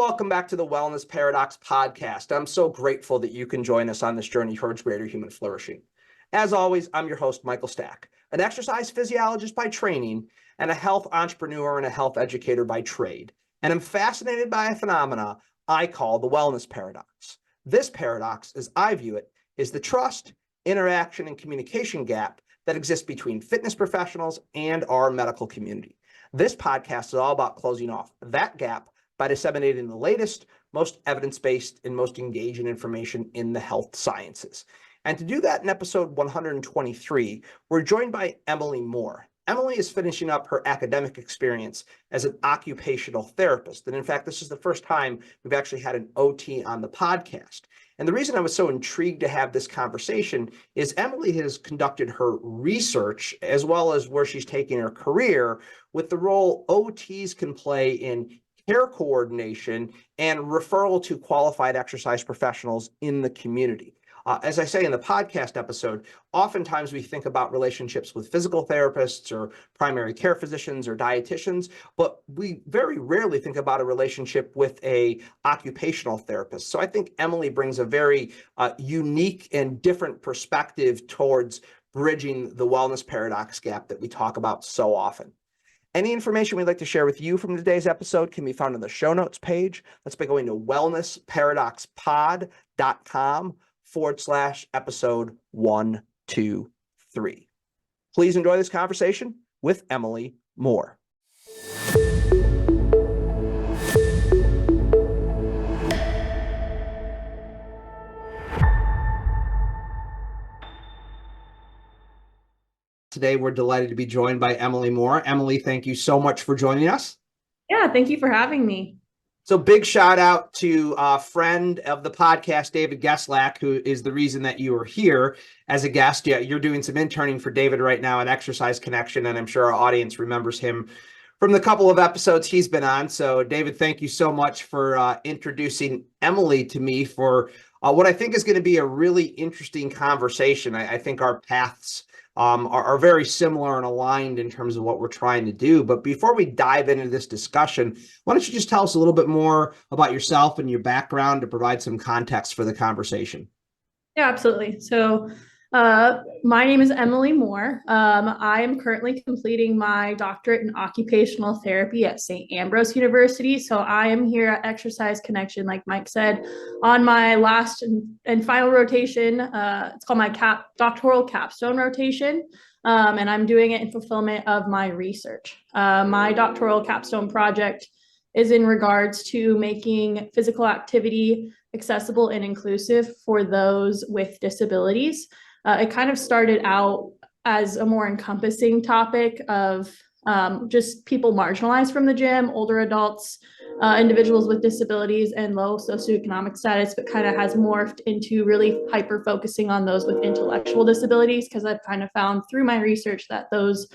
welcome back to the Wellness Paradox podcast. I'm so grateful that you can join us on this journey towards greater human flourishing. As always, I'm your host, Michael Stack, an exercise physiologist by training and a health entrepreneur and a health educator by trade. And I'm fascinated by a phenomena I call the wellness paradox. This paradox, as I view it, is the trust, interaction, and communication gap that exists between fitness professionals and our medical community. This podcast is all about closing off that gap by disseminating the latest, most evidence-based, and most engaging information in the health sciences. And to do that in episode 123, we're joined by Emilee Moore. Emilee is finishing up her academic experience as an occupational therapist. And in fact, this is the first time we've actually had an OT on the podcast. And the reason I was so intrigued to have this conversation is Emilee has conducted her research as well as where she's taking her career with the role OTs can play in care coordination and referral to qualified exercise professionals in the community. As I say in the podcast episode, oftentimes we think about relationships with physical therapists or primary care physicians or dietitians, but we very rarely think about a relationship with a occupational therapist. So I think Emilee brings a very unique and different perspective towards bridging the wellness paradox gap that we talk about so often. Any information we'd like to share with you from today's episode can be found on the show notes page. That's by going to wellnessparadoxpod.com/episode 123. Please enjoy this conversation with Emilee Moore. Today, we're delighted to be joined by Emilee Moore. Emilee, thank you so much for joining us. Yeah, thank you for having me. So big shout out to a friend of the podcast, David Geslack, who is the reason that you are here as a guest. Yeah, you're doing some interning for David right now at Exercise Connection, and I'm sure our audience remembers him from the couple of episodes he's been on. So David, thank you so much for introducing Emilee to me for what I think is going to be a really interesting conversation. I think our paths are very similar and aligned in terms of what we're trying to do. But before we dive into this discussion, why don't you just tell us a little bit more about yourself and your background to provide some context for the conversation? Yeah, absolutely. So my name is Emilee Moore. I am currently completing my doctorate in occupational therapy at St. Ambrose University. So I am here at Exercise Connection, like Mike said, on my last and final rotation. It's called my doctoral capstone rotation. And I'm doing it in fulfillment of my research. My doctoral capstone project is in regards to making physical activity accessible and inclusive for those with disabilities. It kind of started out as a more encompassing topic of just people marginalized from the gym, older adults, individuals with disabilities and low socioeconomic status, but kind of has morphed into really hyper focusing on those with intellectual disabilities, because I've kind of found through my research that those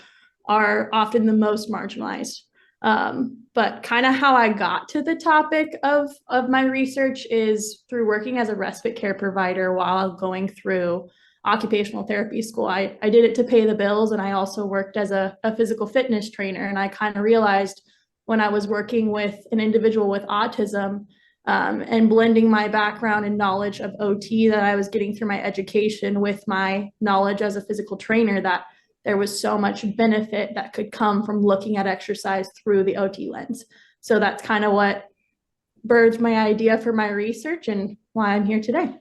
are often the most marginalized. But kind of how I got to the topic of my research is through working as a respite care provider while going through occupational therapy school. I did it to pay the bills, and I also worked as a physical fitness trainer. And I kind of realized when I was working with an individual with autism and blending my background and knowledge of OT that I was getting through my education with my knowledge as a physical trainer, that there was so much benefit that could come from looking at exercise through the OT lens. So that's kind of what birthed my idea for my research and why I'm here today.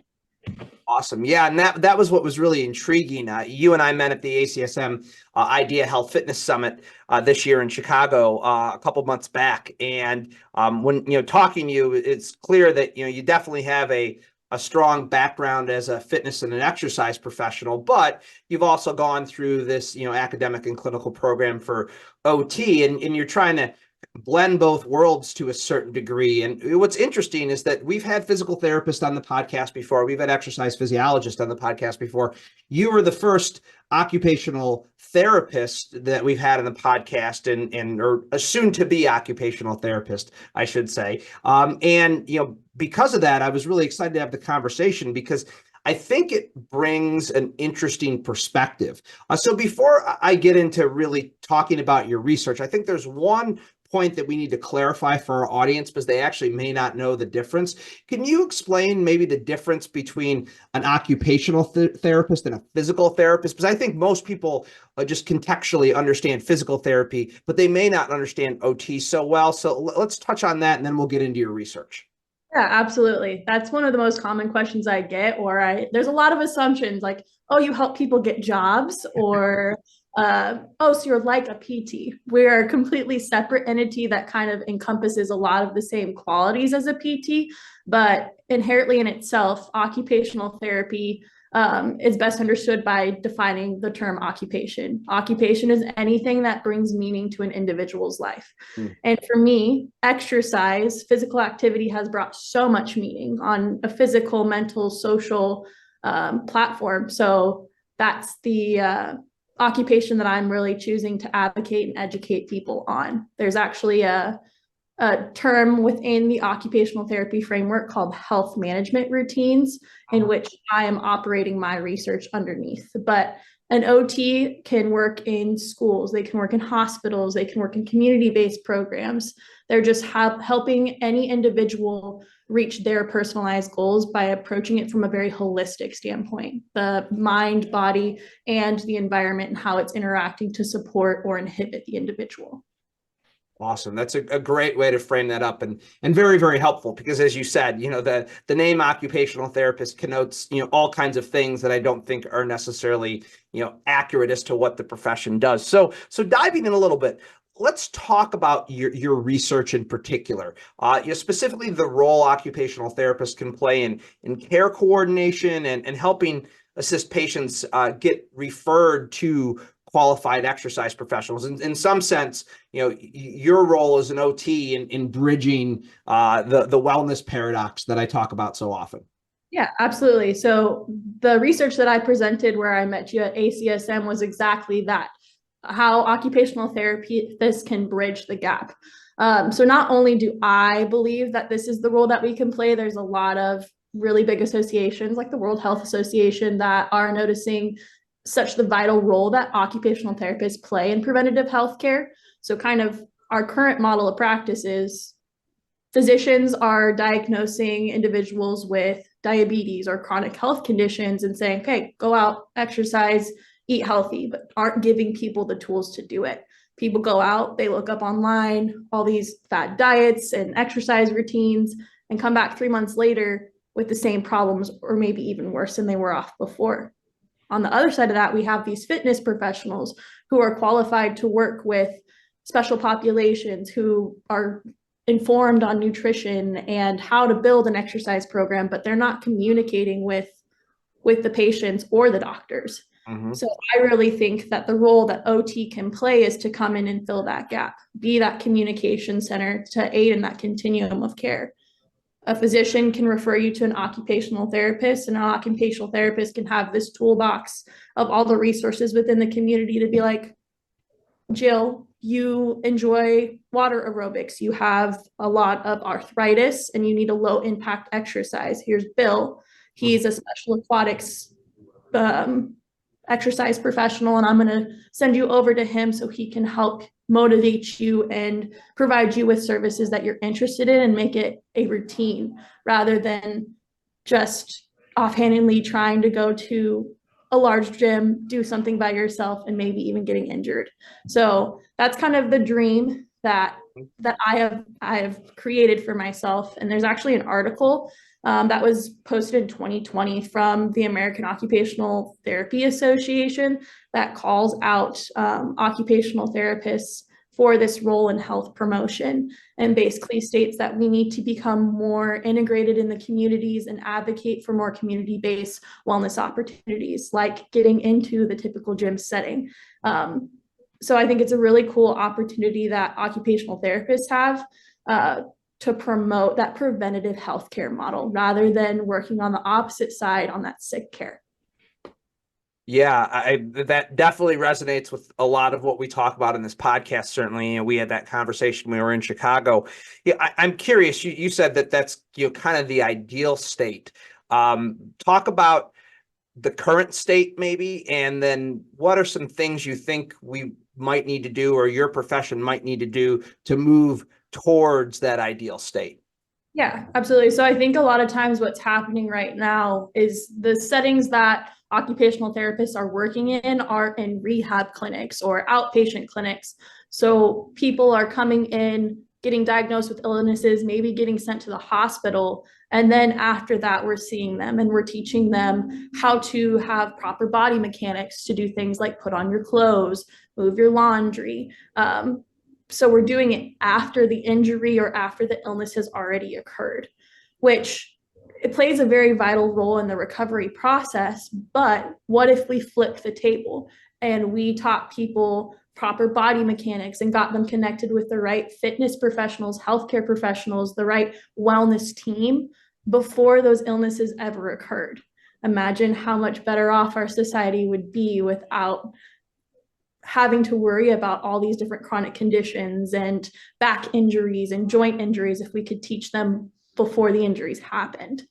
Awesome. Yeah, and that was what was really intriguing. You and I met at the ACSM Idea Health Fitness Summit this year in Chicago a couple months back. And when talking to you, it's clear that you definitely have a strong background as a fitness and an exercise professional, but you've also gone through this academic and clinical program for OT, and you're trying to blend both worlds to a certain degree. And what's interesting is that we've had physical therapists on the podcast before. We've had exercise physiologists on the podcast before. You were the first occupational therapist that we've had on the podcast, or a soon to be occupational therapist, I should say. Because of that, I was really excited to have the conversation because I think it brings an interesting perspective. So before I get into really talking about your research, I think there's one point that we need to clarify for our audience because they actually may not know the difference. Can you explain maybe the difference between an occupational therapist and a physical therapist? Because I think most people just contextually understand physical therapy, but they may not understand OT so well. So let's touch on that, and then we'll get into your research. Yeah, absolutely. That's one of the most common questions I get, there's a lot of assumptions like, oh, you help people get jobs, or oh, so you're like a PT. We're a completely separate entity that kind of encompasses a lot of the same qualities as a PT, but inherently in itself, occupational therapy is best understood by defining the term occupation. Occupation is anything that brings meaning to an individual's life. Mm. And for me, exercise, physical activity has brought so much meaning on a physical, mental, social platform. So that's the occupation that I'm really choosing to advocate and educate people on. There's actually a term within the occupational therapy framework called health management routines, in which I am operating my research underneath. But an OT can work in schools, they can work in hospitals, they can work in community-based programs. They're just helping any individual reach their personalized goals by approaching it from a very holistic standpoint, the mind, body, and the environment and how it's interacting to support or inhibit the individual. Awesome. That's a great way to frame that up, and very, very helpful, because as you said, the name occupational therapist connotes, all kinds of things that I don't think are necessarily, accurate as to what the profession does. So diving in a little bit, let's talk about your research in particular, specifically the role occupational therapists can play in care coordination and helping assist patients get referred to qualified exercise professionals. In some sense, your role as an OT in bridging the wellness paradox that I talk about so often. Yeah, absolutely. So the research that I presented where I met you at ACSM was exactly that, how occupational therapists can bridge the gap. So not only do I believe that this is the role that we can play, there's a lot of really big associations like the World Health Association that are noticing such the vital role that occupational therapists play in preventative healthcare. So kind of our current model of practice is physicians are diagnosing individuals with diabetes or chronic health conditions and saying, okay, go out, exercise, eat healthy, but aren't giving people the tools to do it. People go out, they look up online all these fad diets and exercise routines and come back 3 months later with the same problems or maybe even worse than they were off before. On the other side of that, we have these fitness professionals who are qualified to work with special populations, who are informed on nutrition and how to build an exercise program, but they're not communicating with the patients or the doctors. Mm-hmm. So I really think that the role that OT can play is to come in and fill that gap, be that communication center to aid in that continuum of care. A physician can refer you to an occupational therapist, and an occupational therapist can have this toolbox of all the resources within the community to be like, Jill, you enjoy water aerobics. You have a lot of arthritis and you need a low impact exercise. Here's Bill. He's a special aquatics exercise professional, and I'm going to send you over to him so he can help motivate you and provide you with services that you're interested in and make it a routine rather than just offhandedly trying to go to a large gym, do something by yourself, and maybe even getting injured. So that's kind of the dream that I have created for myself. And there's actually an article that was posted in 2020 from the American Occupational Therapy Association that calls out occupational therapists for this role in health promotion, and basically states that we need to become more integrated in the communities and advocate for more community-based wellness opportunities, like getting into the typical gym setting. So I think it's a really cool opportunity that occupational therapists have to promote that preventative healthcare model rather than working on the opposite side on that sick care. Yeah, that definitely resonates with a lot of what we talk about in this podcast. Certainly, we had that conversation when we were in Chicago. Yeah, I'm curious. You said that's kind of the ideal state. Talk about the current state maybe, and then what are some things you think we might need to do, or your profession might need to do to move towards that ideal state? Yeah, absolutely. So I think a lot of times what's happening right now is the settings that occupational therapists are working in are in rehab clinics or outpatient clinics. So people are coming in, getting diagnosed with illnesses, maybe getting sent to the hospital. And then after that, we're seeing them and we're teaching them how to have proper body mechanics to do things like put on your clothes, move your laundry, so we're doing it after the injury or after the illness has already occurred, which it plays a very vital role in the recovery process. But what if we flip the table and we taught people proper body mechanics and got them connected with the right fitness professionals, healthcare professionals, the right wellness team before those illnesses ever occurred? Imagine how much better off our society would be without having to worry about all these different chronic conditions and back injuries and joint injuries if we could teach them before the injuries happened.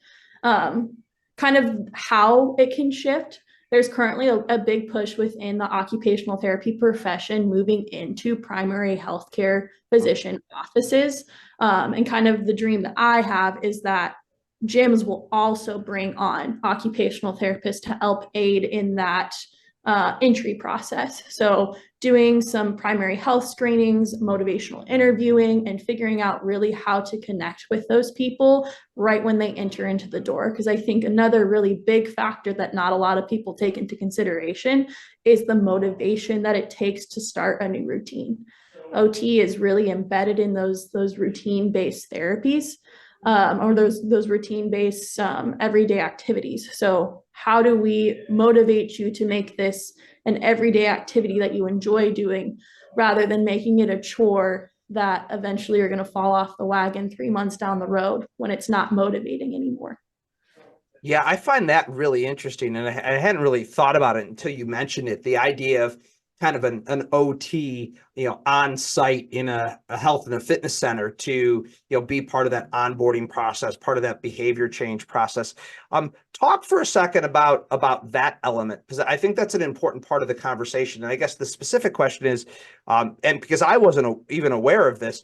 Kind of how it can shift. There's currently a big push within the occupational therapy profession moving into primary healthcare physician offices. And kind of the dream that I have is that gyms will also bring on occupational therapists to help aid in that entry process. So doing some primary health screenings, motivational interviewing, and figuring out really how to connect with those people right when they enter into the door. Because I think another really big factor that not a lot of people take into consideration is the motivation that it takes to start a new routine. OT is really embedded in those routine-based therapies. Or those routine-based everyday activities. So how do we motivate you to make this an everyday activity that you enjoy doing rather than making it a chore that eventually you're going to fall off the wagon 3 months down the road when it's not motivating anymore? Yeah, I find that really interesting, and I hadn't really thought about it until you mentioned it. The idea of kind of an OT, on site in a health and a fitness center to, be part of that onboarding process, part of that behavior change process. Talk for a second about that element, because I think that's an important part of the conversation. And I guess the specific question is, and because I wasn't even aware of this,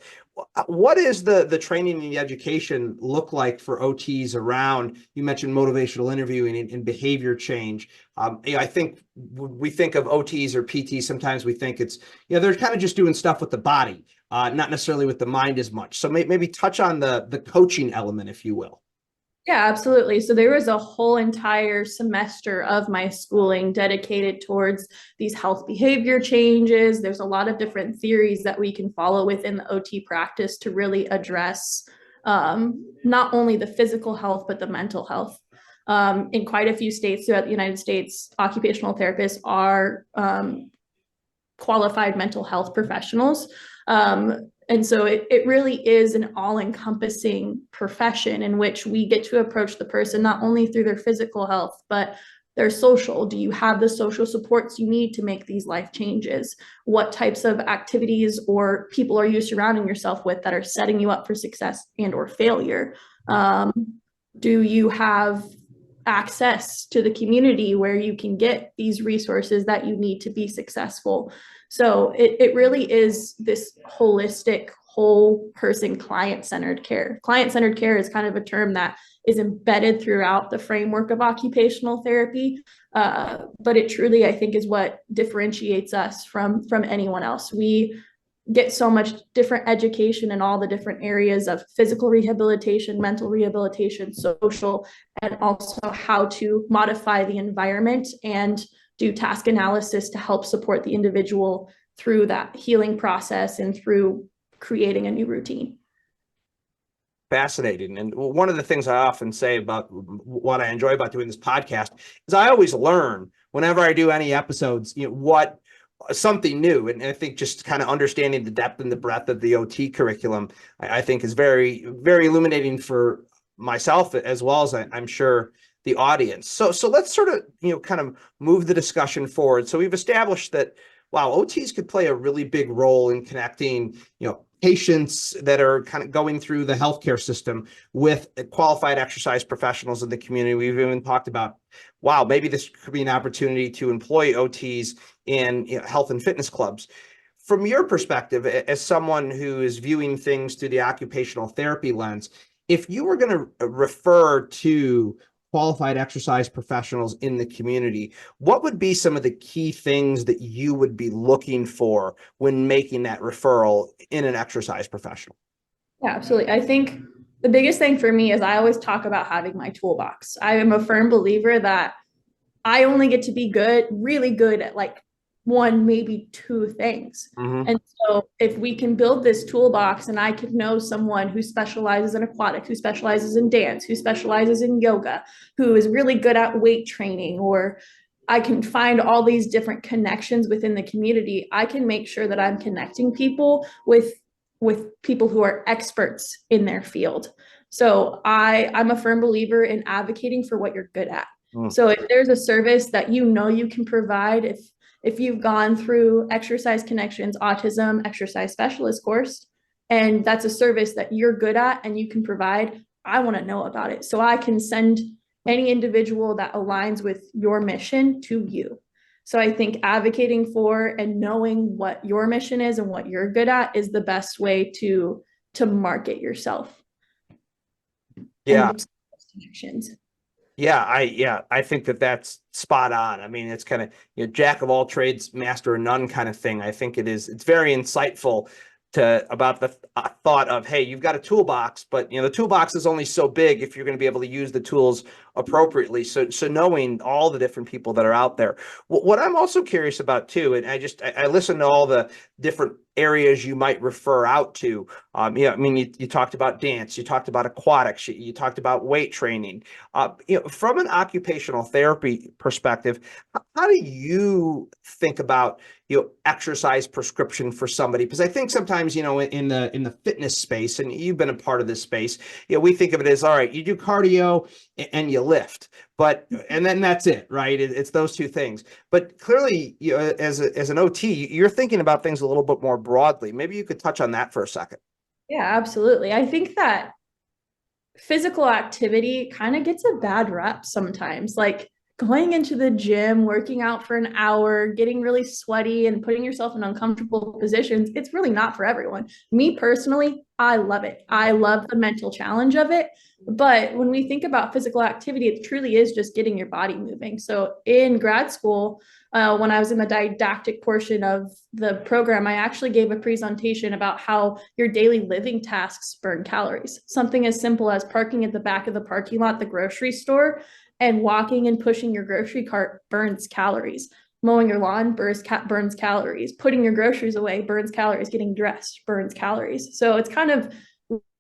what is the training and the education look like for OTs around, you mentioned motivational interviewing and behavior change. I think we think of OTs or PTs, sometimes we think it's, they're kind of just doing stuff with the body, not necessarily with the mind as much. So maybe touch on the coaching element, if you will. Yeah, absolutely. So there was a whole entire semester of my schooling dedicated towards these health behavior changes. There's a lot of different theories that we can follow within the OT practice to really address not only the physical health, but the mental health. In quite a few states throughout the United States, occupational therapists are qualified mental health professionals. And so it really is an all-encompassing profession in which we get to approach the person not only through their physical health, but their social. Do you have the social supports you need to make these life changes? What types of activities or people are you surrounding yourself with that are setting you up for success and or failure? Do you have access to the community where you can get these resources that you need to be successful? So it really is this holistic, whole person, client-centered care. Client-centered care is kind of a term that is embedded throughout the framework of occupational therapy, but it truly, I think, is what differentiates us from anyone else. We get so much different education in all the different areas of physical rehabilitation, mental rehabilitation, social, and also how to modify the environment and do task analysis to help support the individual through that healing process and through creating a new routine. Fascinating. And one of the things I often say about what I enjoy about doing this podcast is I always learn whenever I do any episodes, what something new. And I think just kind of understanding the depth and the breadth of the OT curriculum, I think is very, very illuminating for myself, as well as I'm sure the audience. So let's sort of, kind of move the discussion forward. So we've established that Wow, OTs could play a really big role in connecting, patients that are kind of going through the healthcare system with qualified exercise professionals in the community. We've even talked about, wow, maybe this could be an opportunity to employ OTs in health and fitness clubs. From your perspective, as someone who is viewing things through the occupational therapy lens, if you were going to refer to qualified exercise professionals in the community, what would be some of the key things that you would be looking for when making that referral in an exercise professional? Yeah, absolutely. I think the biggest thing for me is I always talk about having my toolbox. I am a firm believer that I only get to be good, really good at like one, maybe two things. Mm-hmm. And so if we can build this toolbox and I could know someone who specializes in aquatics, who specializes in dance, who specializes in yoga, who is really good at weight training, or I can find all these different connections within the community, I can make sure that I'm connecting people with people who are experts in their field. So I'm a firm believer in advocating for what you're good at. Mm. So if there's a service that you know you can provide, if you've gone through Exercise Connections Autism Exercise Specialist course, and that's a service that you're good at and you can provide, I want to know about it. So I can send any individual that aligns with your mission to you. So I think advocating for and knowing what your mission is and what you're good at is the best way to market yourself Yeah. and connections. I think that that's spot on. I mean, it's kind of, jack of all trades, master of none kind of thing. I think it's very insightful about the thought of, hey, you've got a toolbox, but the toolbox is only so big if you're going to be able to use the tools appropriately. So knowing all the different people that are out there. What I'm also curious about too, and I listen to all the different areas you might refer out to. I mean, you talked about dance, you talked about aquatics, you talked about weight training. From an occupational therapy perspective, how do you think about exercise prescription for somebody? Because I think sometimes in the fitness space, and you've been a part of this space, we think of it as, all right, you do cardio and you lift, and then that's it, right? It's those two things. But clearly, as an OT, you're thinking about things a little bit more broadly. Maybe you could touch on that for a second. Yeah, absolutely. I think that physical activity kind of gets a bad rep sometimes. Like going into the gym, working out for an hour, getting really sweaty and putting yourself in uncomfortable positions, it's really not for everyone. Me personally, I love it. I love the mental challenge of it. But when we think about physical activity, it truly is just getting your body moving. So in grad school, when I was in the didactic portion of the program, I actually gave a presentation about how your daily living tasks burn calories. Something as simple as parking at the back of the parking lot, the grocery store, and walking and pushing your grocery cart burns calories. Mowing your lawn burns calories. Putting your groceries away burns calories. Getting dressed burns calories. So it's kind of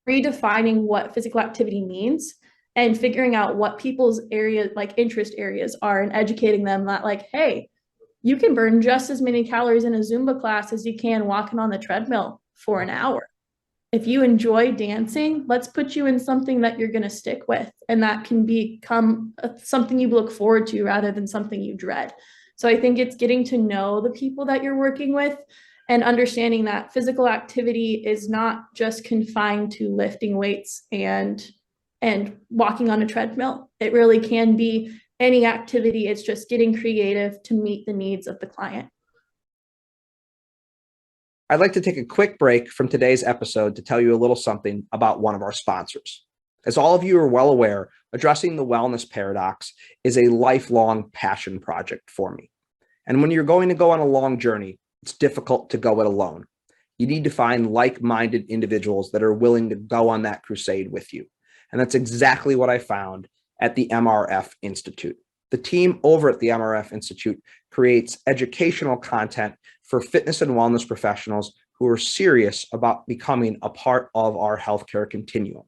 redefining what physical activity means and figuring out what people's area, like interest areas are, and educating them that, like, hey, you can burn just as many calories in a Zumba class as you can walking on the treadmill for an hour. If you enjoy dancing, let's put you in something that you're going to stick with, and that can become something you look forward to rather than something you dread. So I think it's getting to know the people that you're working with and understanding that physical activity is not just confined to lifting weights and walking on a treadmill. It really can be any activity. It's just getting creative to meet the needs of the client. I'd like to take a quick break from today's episode to tell you a little something about one of our sponsors. As all of you are well aware, addressing the wellness paradox is a lifelong passion project for me. And when you're going to go on a long journey, it's difficult to go it alone. You need to find like-minded individuals that are willing to go on that crusade with you. And that's exactly what I found at the MRF Institute. The team over at the MRF Institute creates educational content for fitness and wellness professionals who are serious about becoming a part of our healthcare continuum.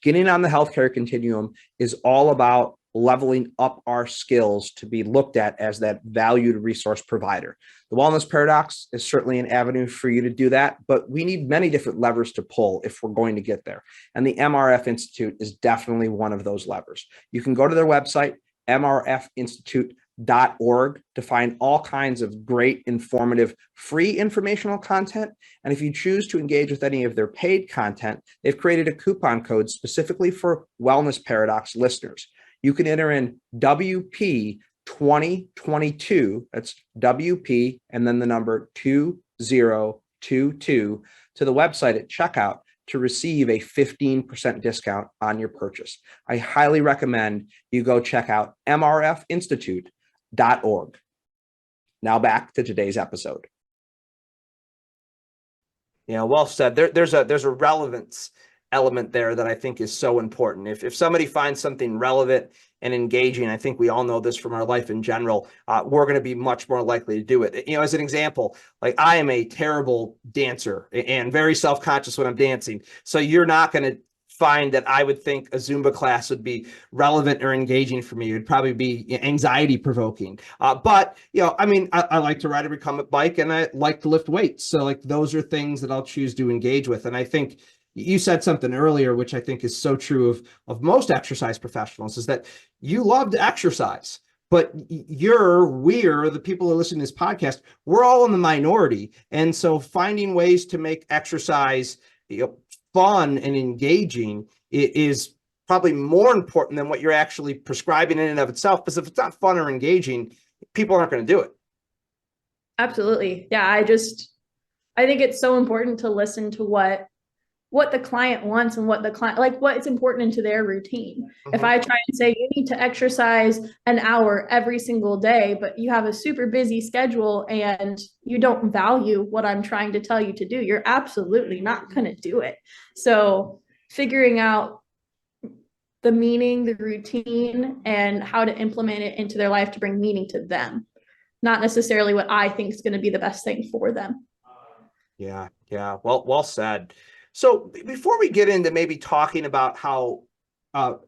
Getting on the healthcare continuum is all about leveling up our skills to be looked at as that valued resource provider. The wellness paradox is certainly an avenue for you to do that, but we need many different levers to pull if we're going to get there. And the MRF Institute is definitely one of those levers. You can go to their website, mrfinstitute.com, inclusivity.org to find all kinds of great, informative, free informational content. And if you choose to engage with any of their paid content, they've created a coupon code specifically for Wellness Paradox listeners. You can enter in WP 2022, that's WP, and then the number 2022 to the website at checkout to receive a 15% discount on your purchase. I highly recommend you go check out mrfinstitute.org. Now back to today's episode. Yeah, well said. There's a relevance element there that I think is so important. If somebody finds something relevant and engaging, I think we all know this from our life in general, we're going to be much more likely to do it. As an example, like I am a terrible dancer and very self-conscious when I'm dancing. So you're not going to find that I would think a Zumba class would be relevant or engaging for me. It would probably be anxiety provoking. But, I like to ride a recumbent bike and I like to lift weights. So like those are things that I'll choose to engage with. And I think you said something earlier, which I think is so true of most exercise professionals, is that you love to exercise, but we're the people who are listening to this podcast, we're all in the minority. And so finding ways to make exercise, fun and engaging is probably more important than what you're actually prescribing in and of itself. Because if it's not fun or engaging, people aren't going to do it. Absolutely. Yeah. I think it's so important to listen to what the client wants and what the client, like what's important into their routine. Mm-hmm. If I try and say you need to exercise an hour every single day, but you have a super busy schedule and you don't value what I'm trying to tell you to do, you're absolutely not going to do it. So figuring out the meaning, the routine, and how to implement it into their life to bring meaning to them, not necessarily what I think is going to be the best thing for them. Yeah. Well said. So before we get into maybe talking about how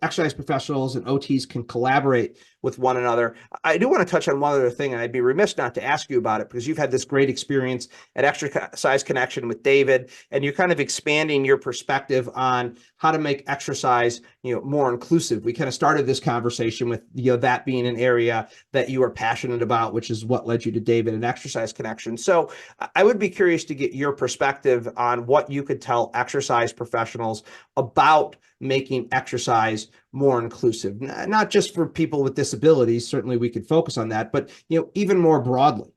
exercise professionals and OTs can collaborate with one another, I do want to touch on one other thing, and I'd be remiss not to ask you about it because you've had this great experience at Exercise Connection with David, and you're kind of expanding your perspective on how to make exercise, more inclusive. We kind of started this conversation with, that being an area that you are passionate about, which is what led you to David and Exercise Connection. So I would be curious to get your perspective on what you could tell exercise professionals about making exercise more inclusive, not just for people with disabilities. Certainly we could focus on that, but even more broadly.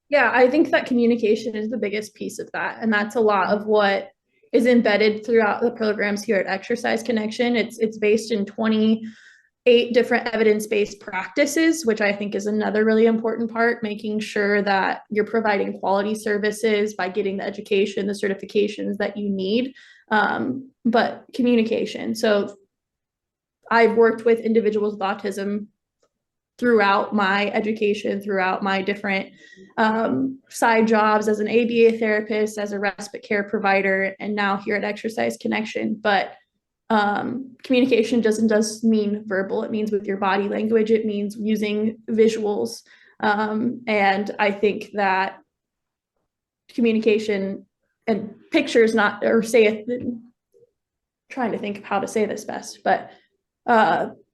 Yeah, I think that communication is the biggest piece of that. And that's a lot of what is embedded throughout the programs here at Exercise Connection. It's based in 28 different evidence-based practices, which I think is another really important part, making sure that you're providing quality services by getting the education, the certifications that you need. But communication. So I've worked with individuals with autism throughout my education, throughout my different side jobs as an ABA therapist, as a respite care provider, and now here at Exercise Connection. But communication doesn't just mean verbal. It means with your body language. It means using visuals. And I think that communication and pictures, trying to think of how to say this best, but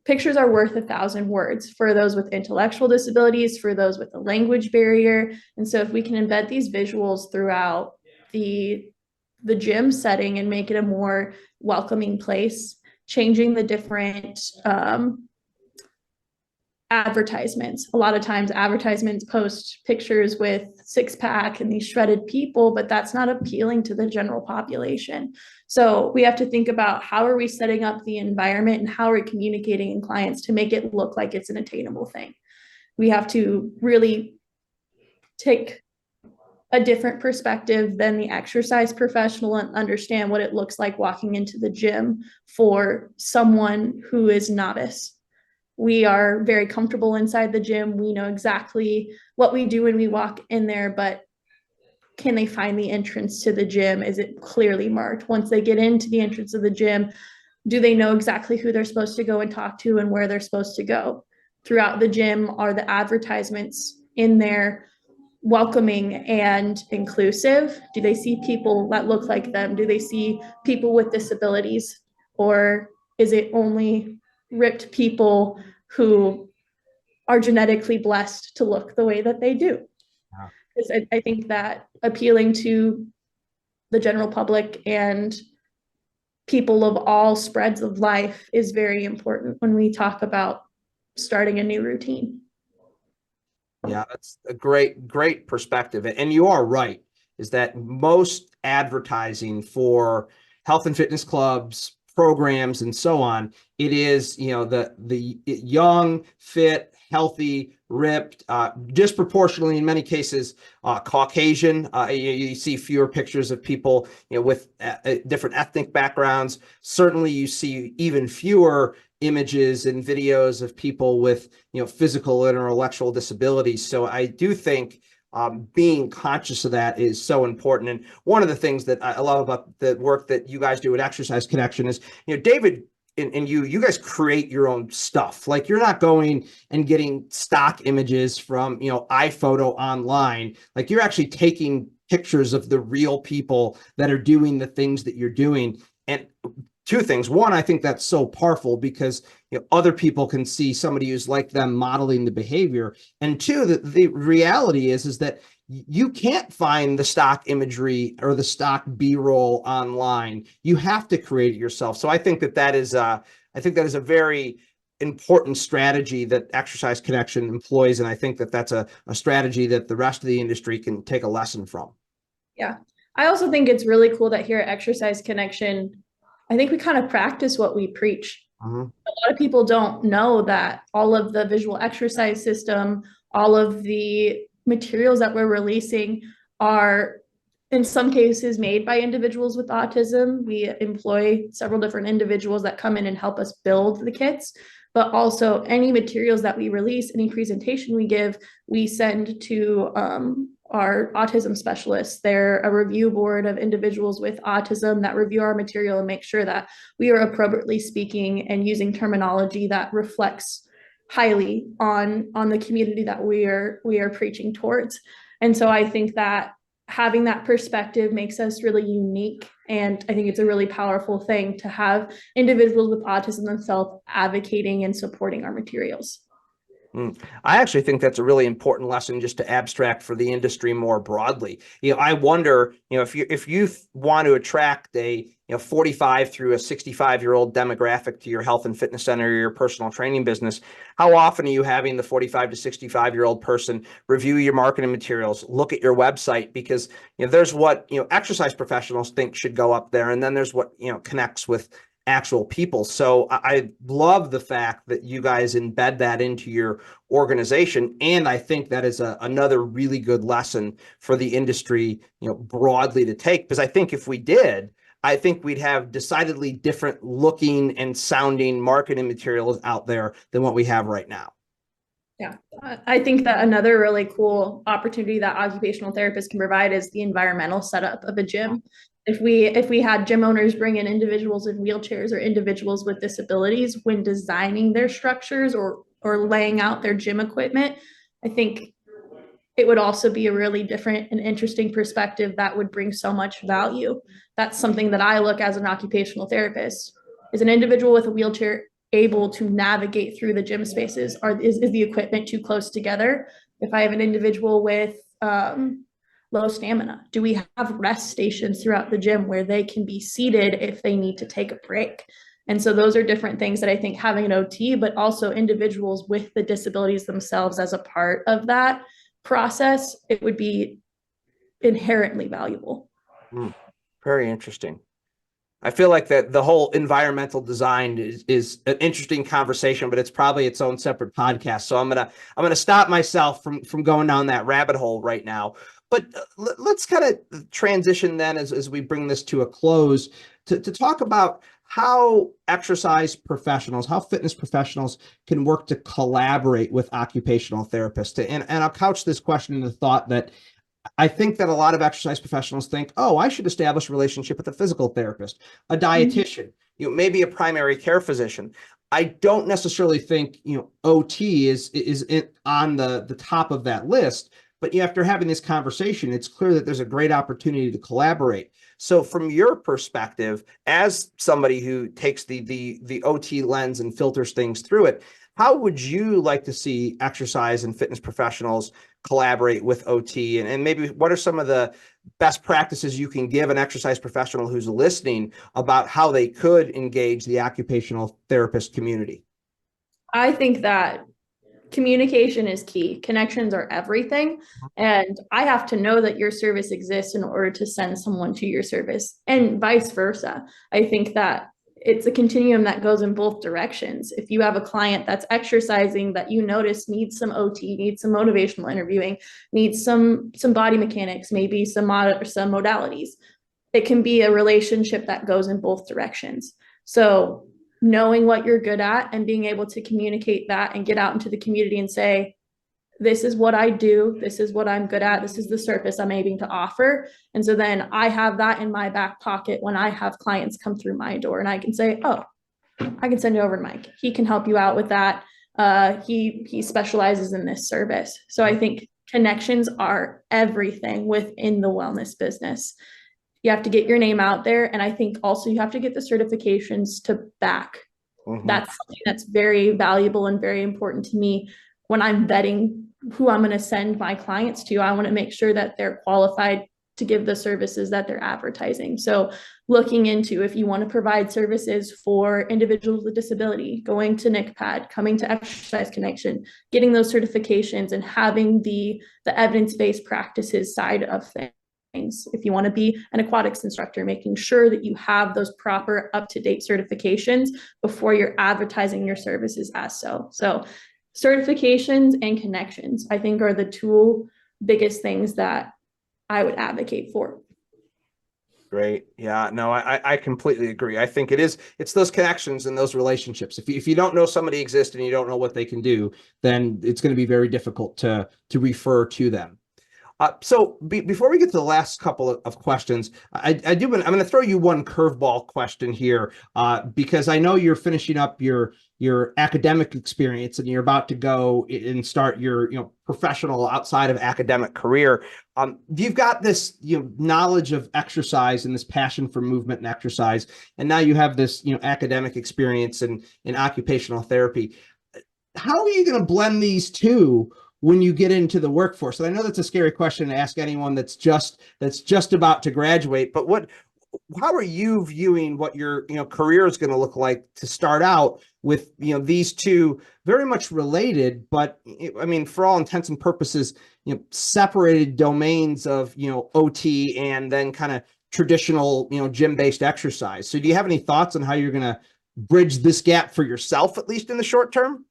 pictures are worth 1,000 words for those with intellectual disabilities, for those with a language barrier. And so if we can embed these visuals throughout the gym setting and make it a more welcoming place, changing the different advertisements. A lot of times advertisements post pictures with six-pack and these shredded people, but that's not appealing to the general population. So we have to think about how are we setting up the environment and how are we communicating in clients to make it look like it's an attainable thing. We have to really take a different perspective than the exercise professional and understand what it looks like walking into the gym for someone who is novice. We are very comfortable inside the gym. We know exactly what we do when we walk in there, but can they find the entrance to the gym? Is it clearly marked? Once they get into the entrance of the gym, do they know exactly who they're supposed to go and talk to and where they're supposed to go? Throughout the gym, are the advertisements in there welcoming and inclusive? Do they see people that look like them? Do they see people with disabilities? Or is it only ripped people who are genetically blessed to look the way that they do. Yeah. Because I think that appealing to the general public and people of all spreads of life is very important when we talk about starting a new routine. Yeah, that's a great perspective. And you are right, is that most advertising for health and fitness clubs, programs, and so on, it is, the young, fit, healthy, ripped, disproportionately in many cases, Caucasian. You see fewer pictures of people, with different ethnic backgrounds. Certainly, you see even fewer images and videos of people with physical and intellectual disabilities. So I do think being conscious of that is so important. And one of the things that I love about the work that you guys do at Exercise Connection is, David and you guys create your own stuff. Like, you're not going and getting stock images from iPhoto online. Like, you're actually taking pictures of the real people that are doing the things that you're doing. And two things. One, I think that's so powerful because other people can see somebody who's like them modeling the behavior. And two, the reality is that you can't find the stock imagery or the stock B-roll online. You have to create it yourself. So I think that is a very important strategy that Exercise Connection employs, and I think that that's a strategy that the rest of the industry can take a lesson from. Yeah. I also think it's really cool that here at Exercise Connection, I think we kind of practice what we preach. Uh-huh. A lot of people don't know that all of the visual exercise system, all of the materials that we're releasing are in some cases made by individuals with autism. We employ several different individuals that come in and help us build the kits, but also any materials that we release, any presentation we give, we send to our autism specialists. They're a review board of individuals with autism that review our material and make sure that we are appropriately speaking and using terminology that reflects highly on the community that we are preaching towards. And so I think that having that perspective makes us really unique. And I think it's a really powerful thing to have individuals with autism themselves advocating and supporting our materials. I actually think that's a really important lesson just to abstract for the industry more broadly. I wonder, if you want to attract a 45 through a 65-year-old demographic to your health and fitness center or your personal training business, how often are you having the 45 to 65-year-old person review your marketing materials, look at your website? Because there's what exercise professionals think should go up there, and then there's what connects with actual people. So I love the fact that you guys embed that into your organization. And I think that is another really good lesson for the industry, broadly to take, because I think if we did, I think we'd have decidedly different looking and sounding marketing materials out there than what we have right now. Yeah, I think that another really cool opportunity that occupational therapists can provide is the environmental setup of a gym. If we had gym owners bring in individuals in wheelchairs or individuals with disabilities when designing their structures or laying out their gym equipment, I think it would also be a really different and interesting perspective that would bring so much value. That's something that I look as an occupational therapist. Is an individual with a wheelchair able to navigate through the gym spaces? Is the equipment too close together? If I have an individual with low stamina, do we have rest stations throughout the gym where they can be seated if they need to take a break? And so those are different things that I think having an OT, but also individuals with the disabilities themselves as a part of that process, it would be inherently valuable. Very interesting. I feel like that the whole environmental design is an interesting conversation, but it's probably its own separate podcast. So I'm gonna stop myself from going down that rabbit hole right now. But let's kind of transition then as we bring this to a close to talk about how exercise professionals, how fitness professionals can work to collaborate with occupational therapists. And I'll couch this question in the thought that I think that a lot of exercise professionals think, oh, I should establish a relationship with a physical therapist, a dietitian, maybe a primary care physician. I don't necessarily think, OT is on the top of that list, but after having this conversation, it's clear that there's a great opportunity to collaborate. So from your perspective, as somebody who takes the OT lens and filters things through it, How would you like to see exercise and fitness professionals collaborate with OT? And maybe what are some of the best practices you can give an exercise professional who's listening about how they could engage the occupational therapist community? I think that communication is key. Connections are everything. And I have to know that your service exists in order to send someone to your service, and vice versa. I think that it's a continuum that goes in both directions. If you have a client that's exercising that you notice needs some OT, needs some motivational interviewing, needs some body mechanics, maybe some modalities, it can be a relationship that goes in both directions. So knowing what you're good at and being able to communicate that and get out into the community and say, this is what I do, this is what I'm good at, this is the service I'm able to offer. And so then I have that in my back pocket when I have clients come through my door, and I can say, oh, I can send you over to Mike. He can help you out with that. He specializes in this service. So I think connections are everything within the wellness business. You have to get your name out there. And I think also you have to get the certifications to back. That's something that's very valuable and very important to me when I'm vetting who I'm going to send my clients to. I want to make sure that they're qualified to give the services that they're advertising. So looking into, if you want to provide services for individuals with disability, going to NICPAD, coming to Exercise Connection, getting those certifications and having the evidence-based practices side of things. If you want to be an aquatics instructor, making sure that you have those proper up-to-date certifications before you're advertising your services as so. So certifications and connections, I think, are the two biggest things that I would advocate for. Great. Yeah, no, I completely agree. I think it's those connections and those relationships. If you don't know somebody exists and you don't know what they can do, then it's going to be very difficult to refer to them. So before we get to the last couple of questions, I'm going to throw you one curveball question here, because I know you're finishing up your academic experience and you're about to go and start your professional outside of academic career. You've got this knowledge of exercise and this passion for movement and exercise, and now you have this academic experience in occupational therapy. How are you going to blend these two when you get into the workforce? And I know that's a scary question to ask anyone that's just about to graduate, but how are you viewing what your career is going to look like to start out with these two very much related, but I mean, for all intents and purposes, separated domains of OT and then kind of traditional gym-based exercise? So do you have any thoughts on how you're going to bridge this gap for yourself, at least in the short term?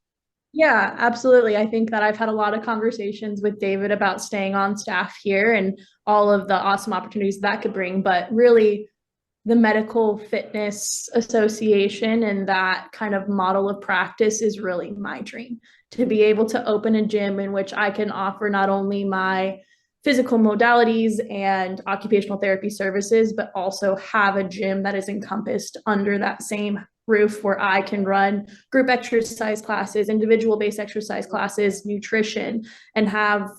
Yeah, absolutely. I think that I've had a lot of conversations with David about staying on staff here and all of the awesome opportunities that could bring, but really the Medical Fitness Association and that kind of model of practice is really my dream, to be able to open a gym in which I can offer not only my physical modalities and occupational therapy services, but also have a gym that is encompassed under that same roof where I can run group exercise classes, individual based exercise classes, nutrition, and have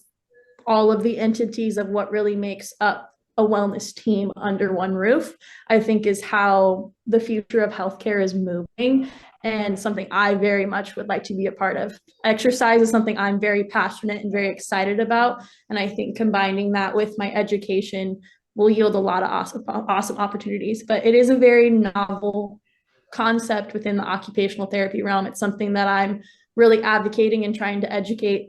all of the entities of what really makes up a wellness team under one roof, I think is how the future of healthcare is moving, and something I very much would like to be a part of. Exercise is something I'm very passionate and very excited about. And I think combining that with my education will yield a lot of awesome opportunities. But it is a very novel concept within the occupational therapy realm. It's something that I'm really advocating and trying to educate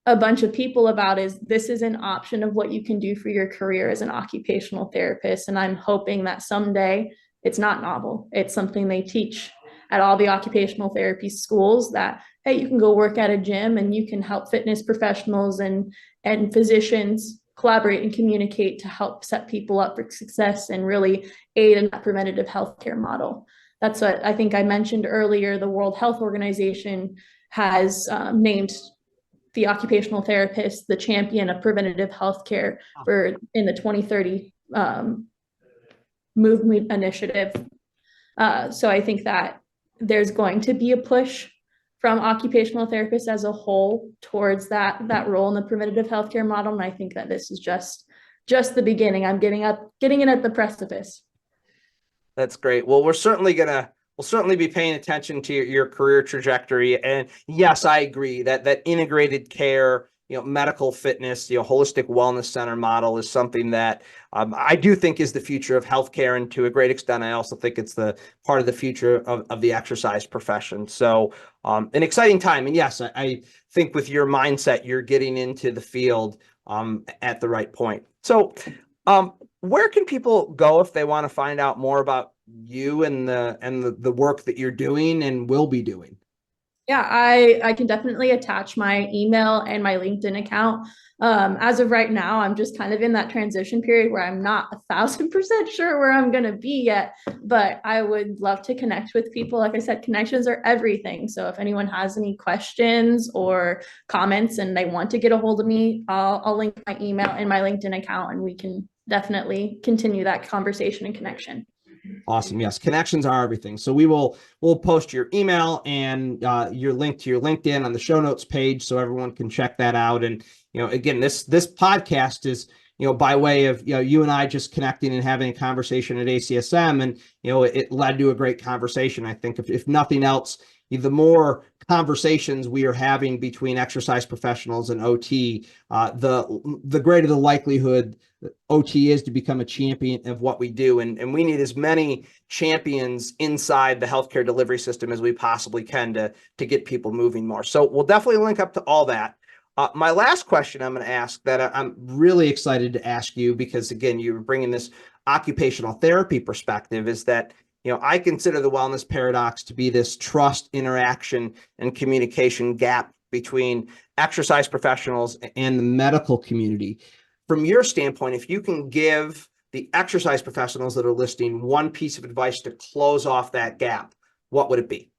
a bunch of people about. Is this is an option of what you can do for your career as an occupational therapist. And I'm hoping that someday it's not novel. It's something they teach at all the occupational therapy schools, that, hey, you can go work at a gym and you can help fitness professionals and physicians collaborate and communicate to help set people up for success and really aid in that preventative healthcare model. That's what I think I mentioned earlier. The World Health Organization has named the occupational therapist the champion of preventative healthcare in the 2030 movement initiative. So I think that there's going to be a push from occupational therapists as a whole towards that role in the preventative healthcare model. And I think that this is just the beginning. I'm getting in at the precipice. That's great. Well, we're certainly going to We'll certainly be paying attention to your career trajectory. And yes, I agree that integrated care, medical fitness, holistic wellness center model is something that I do think is the future of healthcare. And to a great extent, I also think it's the part of the future of the exercise profession. So an exciting time. And yes, I think with your mindset, you're getting into the field at the right point. So where can people go if they want to find out more about you and the work that you're doing and will be doing? Yeah, I can definitely attach my email and my LinkedIn account. As of right now, I'm just kind of in that transition period where I'm not 1,000% sure where I'm going to be yet, but I would love to connect with people. Like I said, connections are everything. So if anyone has any questions or comments and they want to get a hold of me, I'll link my email and my LinkedIn account, and we can definitely continue that conversation and connection. Awesome. Yes, connections are everything. So we'll post your email and your link to your LinkedIn on the show notes page so everyone can check that out. And again, this podcast is by way of you and I just connecting and having a conversation at ACSM, and it led to a great conversation. I think if nothing else, the more conversations we are having between exercise professionals and OT, the greater the likelihood OT is to become a champion of what we do. And we need as many champions inside the healthcare delivery system as we possibly can to get people moving more. So we'll definitely link up to all that. My last question I'm going to ask that I'm really excited to ask you, because again, you're bringing this occupational therapy perspective, is that I consider the wellness paradox to be this trust, interaction, and communication gap between exercise professionals and the medical community. From your standpoint, if you can give the exercise professionals that are listening one piece of advice to close off that gap, what would it be?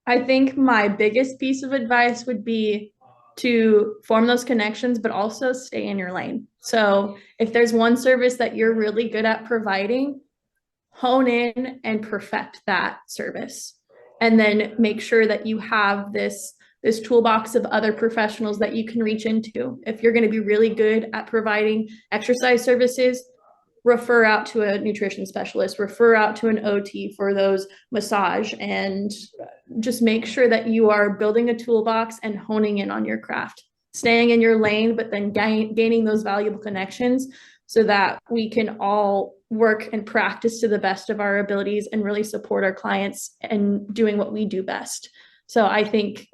I think my biggest piece of advice would be to form those connections, but also stay in your lane. So if there's one service that you're really good at providing, hone in and perfect that service. And then make sure that you have this toolbox of other professionals that you can reach into. If you're going to be really good at providing exercise services, refer out to a nutrition specialist, refer out to an OT for those massage, and just make sure that you are building a toolbox and honing in on your craft, staying in your lane, but then gaining those valuable connections so that we can all work and practice to the best of our abilities and really support our clients and doing what we do best. So I think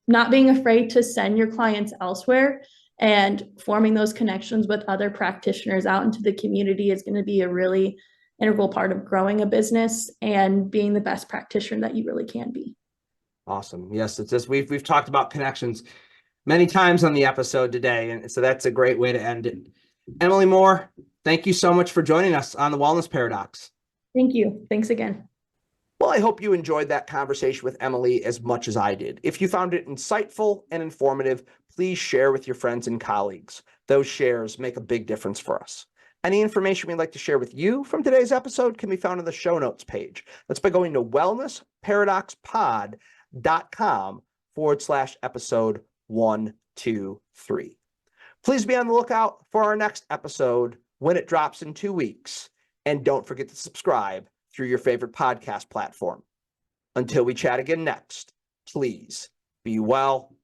not being afraid to send your clients elsewhere and forming those connections with other practitioners out into the community is going to be a really integral part of growing a business and being the best practitioner that you really can be. Awesome. Yes, it's just we've talked about connections many times on the episode today, and so that's a great way to end it. Emilee Moore, thank you so much for joining us on the Wellness Paradox. Thank you. Thanks again. Well, I hope you enjoyed that conversation with Emilee as much as I did. If you found it insightful and informative, please share with your friends and colleagues. Those shares make a big difference for us. Any information we'd like to share with you from today's episode can be found on the show notes page. That's by going to wellnessparadoxpod.com/episode 123. Please be on the lookout for our next episode when it drops in 2 weeks. And don't forget to subscribe through your favorite podcast platform. Until we chat again next, please be well.